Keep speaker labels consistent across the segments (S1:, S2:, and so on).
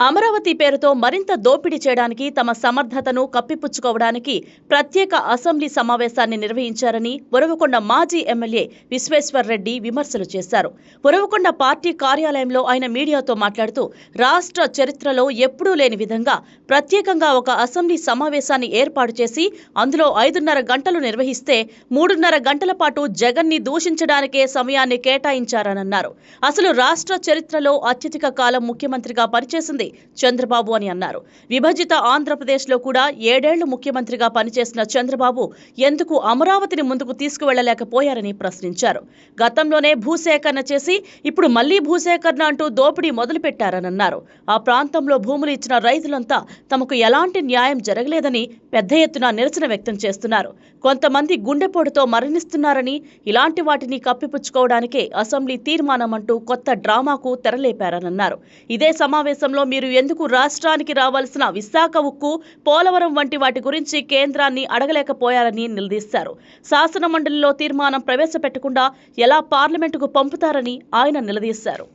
S1: అమరావతి పేరుతో మరింత దోపిడీ చేయడానికి తమ సమర్థతను కప్పిపుచ్చుకోవడానికి ప్రత్యేక అసెంబ్లీ సమావేశాన్ని నిర్వహించారని ఉరవకొండ మాజీ ఎమ్మెల్యే విశ్వేశ్వర్రెడ్డి విమర్శలు చేశారు. ఉరవకొండ పార్టీ కార్యాలయంలో ఆయన మీడియాతో మాట్లాడుతూ రాష్ట్ర చరిత్రలో ఎప్పుడూ లేని విధంగా ప్రత్యేకంగా ఒక అసెంబ్లీ సమావేశాన్ని ఏర్పాటు చేసి అందులో 5.5 గంటలు నిర్వహిస్తే 3.5 గంటల పాటు జగన్ని దూషించడానికే సమయాన్ని కేటాయించారన్నారు. అసలు రాష్ట్ర చరిత్రలో అత్యధిక కాలం ముఖ్యమంత్రిగా పనిచేసింది చంద్రబాబు అని అన్నారు. విభజిత ఆంధ్రప్రదేశ్లో కూడా 7 ఏళ్లు ముఖ్యమంత్రిగా పనిచేసిన చంద్రబాబు ఎందుకు అమరావతిని ముందుకు తీసుకువెళ్లలేకపోయారని ప్రశ్నించారు. గతంలోనే భూసేకరణ చేసి ఇప్పుడు మళ్లీ భూసేకరణ అంటూ దోపిడీ మొదలుపెట్టారన్నారు. ఆ ప్రాంతంలో భూములు ఇచ్చిన రైతులంతా తమకు ఎలాంటి న్యాయం జరగలేదని పెద్ద ఎత్తున నిరసన వ్యక్తం చేస్తున్నారు. కొంతమంది గుండెపోటుతో మరణిస్తున్నారని, ఇలాంటి వాటిని కప్పిపుచ్చుకోవడానికే అసెంబ్లీ తీర్మానం అంటూ కొత్త డ్రామాకు తెరలేపారన్నారు. ఇదే సమావేశంలో మీరు ఎందుకు రాష్ట్రానికి రావాల్సిన విశాఖ ఉక్కు, పోలవరం వంటి వాటి గురించి కేంద్రాన్ని అడగలేకపోయారని నిలదీశారు. శాసనమండలిలో తీర్మానం ప్రవేశపెట్టకుండా ఎలా పార్లమెంటుకు పంపుతారని ఆయన నిలదీశారు.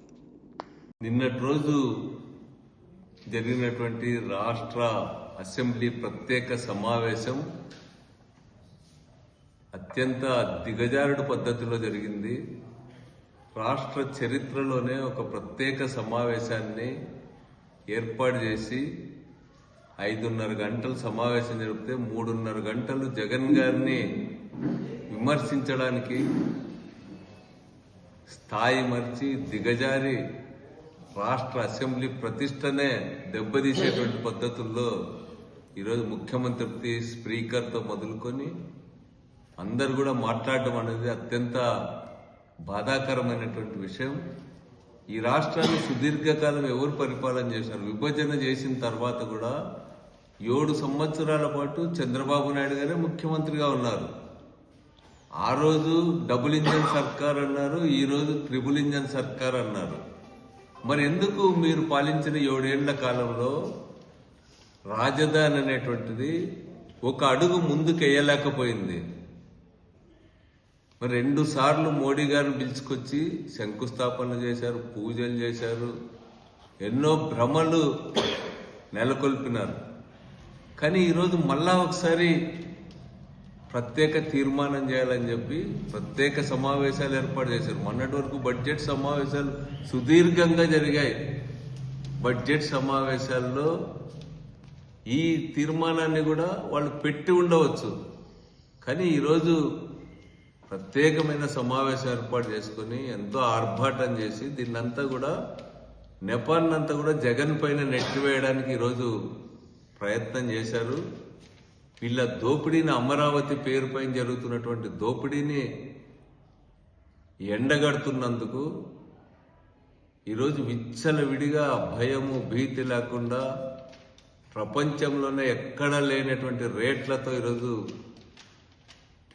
S2: నిన్నటి రోజు జరిగినటువంటి రాష్ట్ర అసెంబ్లీ ప్రత్యేక సమావేశం అత్యంత దిగజారుడు పద్ధతిలో జరిగింది. రాష్ట్ర చరిత్రలోనే ఒక ప్రత్యేక సమావేశాన్ని ఏర్పాటు చేసి 5.5 గంటలు సమావేశం జరిపితే 3.5 గంటలు జగన్ గారిని విమర్శించడానికి స్థాయి మర్చి దిగజారి రాష్ట్ర అసెంబ్లీ ప్రతిష్టనే దెబ్బతీసేటువంటి పద్ధతుల్లో ఈరోజు ముఖ్యమంత్రి స్పీకర్తో మొదలుకొని అందరు కూడా మాట్లాడడం అనేది అత్యంత బాధాకరమైనటువంటి విషయం. ఈ రాష్ట్రాన్ని సుదీర్ఘకాలం ఎవరు పరిపాలన చేశారు? విభజన చేసిన తర్వాత కూడా 7 సంవత్సరాల పాటు చంద్రబాబు నాయుడు గారే ముఖ్యమంత్రిగా ఉన్నారు. ఆ రోజు డబుల్ ఇంజన్ సర్కార్ అన్నారు, ఈ రోజు ట్రిపుల్ ఇంజన్ సర్కార్ అన్నారు. మరి ఎందుకు మీరు పాలించిన 7 ఏళ్ల కాలంలో రాజధాని అనేటువంటిది ఒక అడుగు ముందుకు వేయలేకపోయింది? మరి 2 సార్లు మోడీ గారిని పిలుచుకొచ్చి శంకుస్థాపన చేశారు, పూజలు చేశారు, ఎన్నో భ్రమలు నెలకొల్పినారు. కానీ ఈరోజు మళ్ళా ఒకసారి ప్రత్యేక తీర్మానం చేయాలని చెప్పి ప్రత్యేక సమావేశాలు ఏర్పాటు చేశారు. మొన్నటి వరకు బడ్జెట్ సమావేశాలు సుదీర్ఘంగా జరిగాయి. బడ్జెట్ సమావేశాల్లో ఈ తీర్మానాన్ని కూడా వాళ్ళు పెట్టి ఉండవచ్చు. కానీ ఈరోజు ప్రత్యేకమైన సమావేశం ఏర్పాటు చేసుకుని ఎంతో ఆర్భాటం చేసి దీన్నంతా కూడా నెపాన్నంతా కూడా జగన్ పైన నెట్టివేయడానికి ఈరోజు ప్రయత్నం చేశారు. వీళ్ళ దోపిడీని, అమరావతి పేరు పైన జరుగుతున్నటువంటి దోపిడీని ఎండగడుతున్నందుకు ఈరోజు విచ్చలవిడిగా భయము, భీతి లేకుండా ప్రపంచంలోనే ఎక్కడా లేనటువంటి రేట్లతో ఈరోజు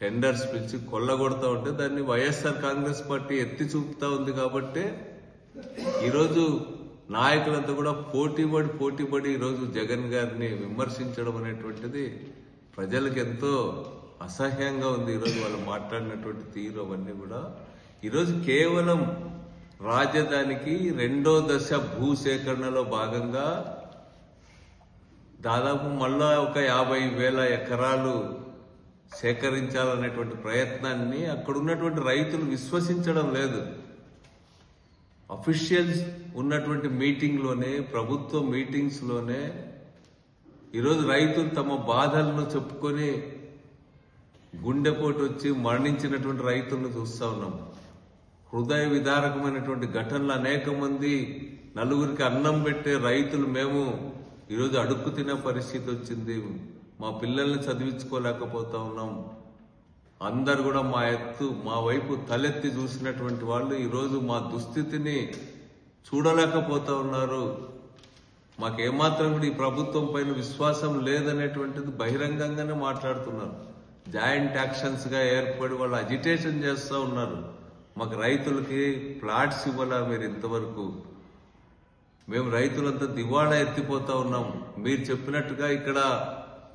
S2: టెండర్స్ పిలిచి కొల్లగొడతా ఉంటే దాన్ని వైఎస్ఆర్ కాంగ్రెస్ పార్టీ ఎత్తి చూపుతా ఉంది. కాబట్టి ఈరోజు నాయకులంతా కూడా పోటీపడి ఈరోజు జగన్ గారిని విమర్శించడం అనేటువంటిది ప్రజలకు ఎంతో అసహ్యంగా ఉంది. ఈరోజు వాళ్ళు మాట్లాడినటువంటి తీరు అవన్నీ కూడా ఈరోజు కేవలం రాజధానికి 2వ దశ భూసేకరణలో భాగంగా దాదాపు మళ్ళా ఒక 50,000 ఎకరాలు సేకరించాలనేటువంటి ప్రయత్నాన్ని అక్కడ ఉన్నటువంటి రైతులు విశ్వసించడం లేదు. అఫీషియల్స్ ఉన్నటువంటి మీటింగ్లోనే, ప్రభుత్వ మీటింగ్స్లోనే ఈరోజు రైతులు తమ బాధలను చెప్పుకొని గుండెపోటు వచ్చి మరణించినటువంటి రైతులను చూస్తూ ఉన్నాం. హృదయ విదారకమైనటువంటి ఘటనలు అనేక మంది, నలుగురికి అన్నం పెట్టే రైతులు మేము ఈరోజు అడుక్కు తినే పరిస్థితి వచ్చింది. మా పిల్లల్ని చదివించుకోలేకపోతా ఉన్నాం. అందరు కూడా మా వైపు తలెత్తి చూసినటువంటి వాళ్ళు ఈరోజు మా దుస్థితిని చూడలేకపోతా ఉన్నారు. మాకేమాత్రం కూడా ఈ ప్రభుత్వం పైన విశ్వాసం లేదనేటువంటిది బహిరంగంగానే మాట్లాడుతున్నారు. జాయింట్ యాక్షన్స్ గా ఏర్పడి వాళ్ళు అజిటేషన్ చేస్తూ ఉన్నారు. మాకు రైతులకి ప్లాట్స్ ఇవ్వాలా మీరు ఇంతవరకు? మేము రైతులంతా దివాళా ఎత్తిపోతా ఉన్నాం. మీరు చెప్పినట్టుగా ఇక్కడ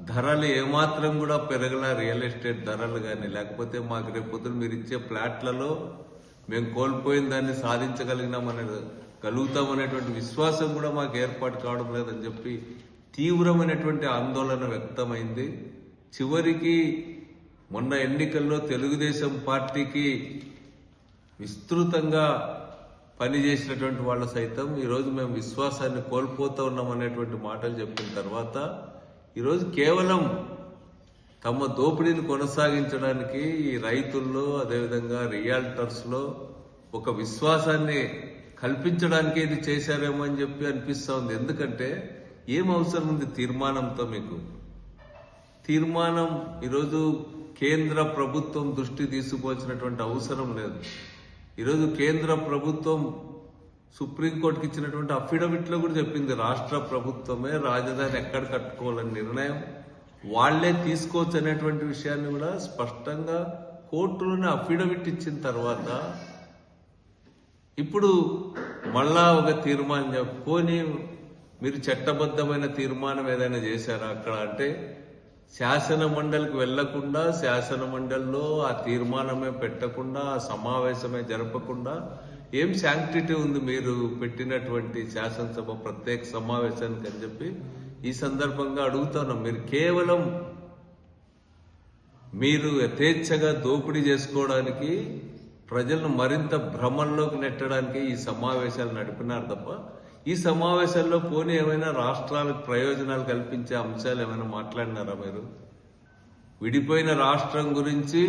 S2: ధరలు ఏమాత్రం కూడా పెరగల, రియల్ ఎస్టేట్ ధరలు కానీ, లేకపోతే మాకు రేపు పొద్దున మీరు ఇచ్చే ఫ్లాట్లలో మేము కోల్పోయిన దాన్ని సాధించగలిగినామనే గలుగుతామనేటువంటి విశ్వాసం కూడా మాకు ఏర్పాటు కావడం లేదని చెప్పి తీవ్రమైనటువంటి ఆందోళన వ్యక్తమైంది. చివరికి మొన్న ఎన్నికల్లో తెలుగుదేశం పార్టీకి విస్తృతంగా పనిచేసినటువంటి వాళ్ళు సైతం ఈరోజు మేము విశ్వాసాన్ని కోల్పోతూ ఉన్నామనేటువంటి మాటలు చెప్పిన తర్వాత ఈరోజు కేవలం తమ దోపిడీని కొనసాగించడానికి ఈ రైతుల్లో అదేవిధంగా రియాల్టర్స్లో ఒక విశ్వాసాన్ని కల్పించడానికి ఇది చేశారేమో అని చెప్పి అనిపిస్తూ ఉంది. ఎందుకంటే ఏం అవసరం ఉంది తీర్మానంతో? మీకు తీర్మానం ఈరోజు కేంద్ర ప్రభుత్వం దృష్టి తీసుకోవాల్సినటువంటి అవసరం లేదు. ఈరోజు కేంద్ర ప్రభుత్వం సుప్రీంకోర్టుకి ఇచ్చినటువంటి అఫిడవిట్లో కూడా చెప్పింది రాష్ట్ర ప్రభుత్వమే రాజధాని ఎక్కడ కట్టుకోవాలని నిర్ణయం వాళ్లే తీసుకోవచ్చు అనేటువంటి విషయాన్ని కూడా స్పష్టంగా కోర్టులోనే అఫిడవిట్ ఇచ్చిన తర్వాత ఇప్పుడు మళ్ళా ఒక తీర్మానం చెప్పుకొని మీరు చట్టబద్ధమైన తీర్మానం ఏదైనా చేశారా అక్కడ అంటే శాసన మండలికి వెళ్లకుండా శాసన మండలిలో ఆ తీర్మానమే పెట్టకుండా ఆ సమావేశమే జరపకుండా ఏం శాంక్టిటీ ఉంది మీరు పెట్టినటువంటి శాసనసభ ప్రత్యేక సమావేశానికి అని చెప్పి ఈ సందర్భంగా అడుగుతున్నాం. మీరు కేవలం మీరు యథేచ్ఛగా దోపిడీ చేసుకోవడానికి ప్రజలను మరింత భ్రమంలోకి నెట్టడానికి ఈ సమావేశాలు నడిపినారు తప్ప ఈ సమావేశాల్లో పోనీ ఏమైనా రాష్ట్రాలకు ప్రయోజనాలు కల్పించే అంశాలు ఏమైనా మాట్లాడినారా? మీరు విడిపోయిన రాష్ట్రం గురించి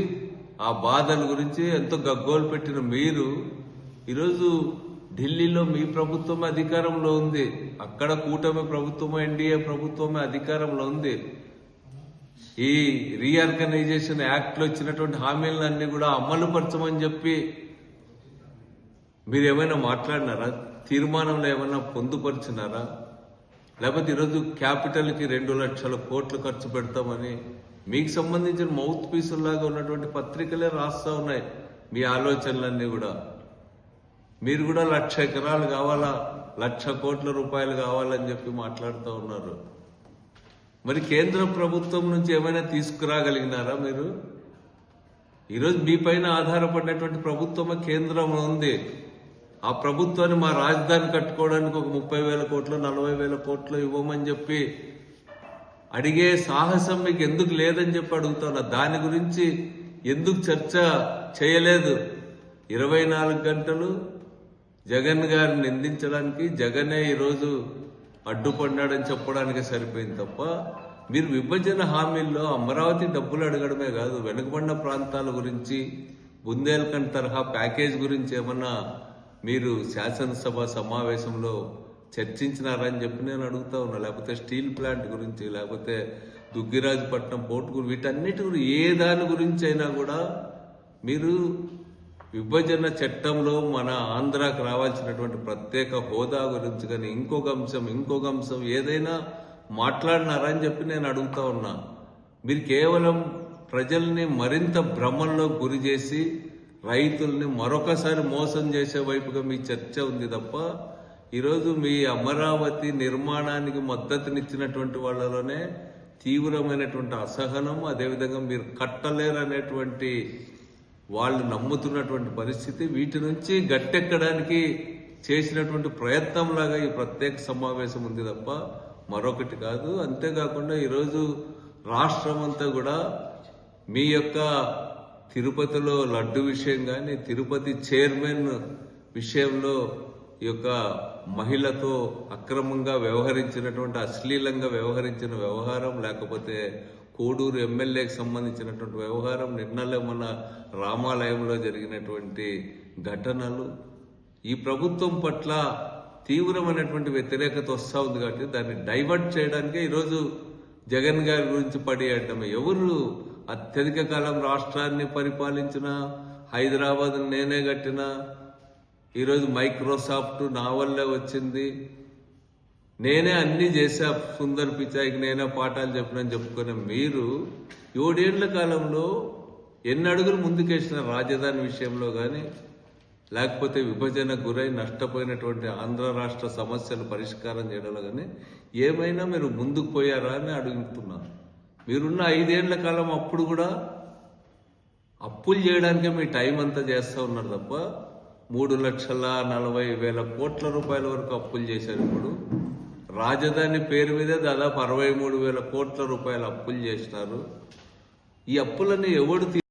S2: ఆ బాధల గురించి ఎంతో గగ్గోలు పెట్టిన మీరు ఈరోజు ఢిల్లీలో మీ ప్రభుత్వమే అధికారంలో ఉంది, అక్కడ కూటమి ప్రభుత్వమే ఎన్డీఏ ప్రభుత్వమే అధికారంలో ఉంది. ఈ రీఆర్గనైజేషన్ యాక్ట్ లో ఇచ్చినటువంటి హామీలన్నీ కూడా అమలు పరచమని చెప్పి మీరు ఏమైనా మాట్లాడినారా? తీర్మానంలో ఏమైనా పొందుపరిచినారా? లేకపోతే ఈరోజు క్యాపిటల్కి 2 లక్షల కోట్లు ఖర్చు పెడతామని మీకు సంబంధించిన మౌత్ పీసుల్లాగా ఉన్నటువంటి పత్రికలే రాస్తా ఉన్నాయి మీ ఆలోచనలన్నీ కూడా. మీరు కూడా 1,00,000 ఎకరాలు కావాలా, 1,00,000 కోట్ల రూపాయలు కావాలని చెప్పి మాట్లాడుతూ ఉన్నారు. మరి కేంద్ర ప్రభుత్వం నుంచి ఏమైనా తీసుకురాగలిగినారా మీరు? ఈరోజు మీ పైన ఆధారపడినటువంటి ప్రభుత్వమే కేంద్రంలో ఉంది. ఆ ప్రభుత్వాన్ని మా రాజధాని కట్టుకోవడానికి ఒక 30,000 కోట్లు 40,000 కోట్లు ఇవ్వమని చెప్పి అడిగే సాహసం మీకు ఎందుకు లేదని చెప్పి అడుగుతున్నా. దాని గురించి ఎందుకు చర్చ చేయలేదు? 24 గంటలు జగన్ గారిని నిందించడానికి, జగనే ఈరోజు అడ్డుపడ్డాడని చెప్పడానికి సరిపోయింది తప్ప మీరు విభజన హామీల్లో అమరావతి డబ్బులు అడగడమే కాదు, వెనుకబడిన ప్రాంతాల గురించి బుందేల్ఖండ్ తరహా ప్యాకేజ్ గురించి ఏమన్నా మీరు శాసనసభ సమావేశంలో చర్చించినారని చెప్పి నేను అడుగుతా ఉన్నా. లేకపోతే స్టీల్ ప్లాంట్ గురించి, లేకపోతే దుగ్గిరాజపట్నం పోర్టు గురించి, వీటన్నిటి గురించి ఏ దాని గురించి అయినా కూడా మీరు విభజన చట్టంలో మన ఆంధ్రాకు రావాల్సినటువంటి ప్రత్యేక హోదా గురించి కానీ ఇంకొక అంశం ఏదైనా మాట్లాడినారా అని చెప్పి నేను అడుగుతా ఉన్నా. మీరు కేవలం ప్రజల్ని మరింత భ్రమంలో గురి చేసి రైతుల్ని మరొకసారి మోసం చేసే వైపుగా మీ చర్చ ఉంది తప్ప ఈరోజు మీ అమరావతి నిర్మాణానికి మద్దతునిచ్చినటువంటి వాళ్ళలోనే తీవ్రమైనటువంటి అసహనం, అదేవిధంగా మీరు కట్టలేరనేటువంటి వాళ్ళు నమ్ముతున్నటువంటి పరిస్థితి, వీటి నుంచి గట్టెక్కడానికి చేసినటువంటి ప్రయత్నంలాగా ఈ ప్రత్యేక సమావేశం ఉంది తప్ప మరొకటి కాదు. అంతేకాకుండా ఈరోజు రాష్ట్రం అంతా కూడా మీ యొక్క తిరుపతిలో లడ్డు విషయం కానీ, తిరుపతి చైర్మన్ విషయంలో ఈ యొక్క మహిళతో అక్రమంగా వ్యవహరించినటువంటి, అశ్లీలంగా వ్యవహరించిన వ్యవహారం, లేకపోతే కోడూరు ఎమ్మెల్యేకి సంబంధించినటువంటి వ్యవహారం, నిన్నలే మన రామాలయంలో జరిగినటువంటి ఘటనలు, ఈ ప్రభుత్వం పట్ల తీవ్రమైనటువంటి వ్యతిరేకత వస్తూ ఉంది. కాబట్టి దాన్ని డైవర్ట్ చేయడానికే ఈరోజు జగన్ గారి గురించి పడేయటమే. ఎవరు అత్యధిక కాలం రాష్ట్రాన్ని పరిపాలించిన, హైదరాబాద్ నేనే కట్టిన, ఈరోజు మైక్రోసాఫ్ట్ నా వల్లే వచ్చింది, నేనే అన్ని చేశా, సుందర్ పిచాయికి నేనే పాఠాలు చెప్పినని చెప్పుకునే మీరు 7 ఏళ్ల కాలంలో ఎన్ని అడుగులు ముందుకేసిన రాజధాని విషయంలో కానీ, లేకపోతే విభజన గురై నష్టపోయినటువంటి ఆంధ్ర రాష్ట్ర సమస్యలు పరిష్కారం చేయడంలో కానీ ఏమైనా మీరు ముందుకు పోయారా అని అడుగుతున్నారు. మీరున్న 5 ఏళ్ల కాలం అప్పుడు కూడా అప్పులు చేయడానికే మీ టైం అంతా చేస్తూ ఉన్నారు తప్ప 3,40,000 కోట్ల రూపాయల వరకు అప్పులు చేశారు. ఇప్పుడు రాజధాని పేరు మీదే దాదాపు 63,000 కోట్ల రూపాయల అప్పులు చేసినారు. ఈ అప్పులని ఎవడు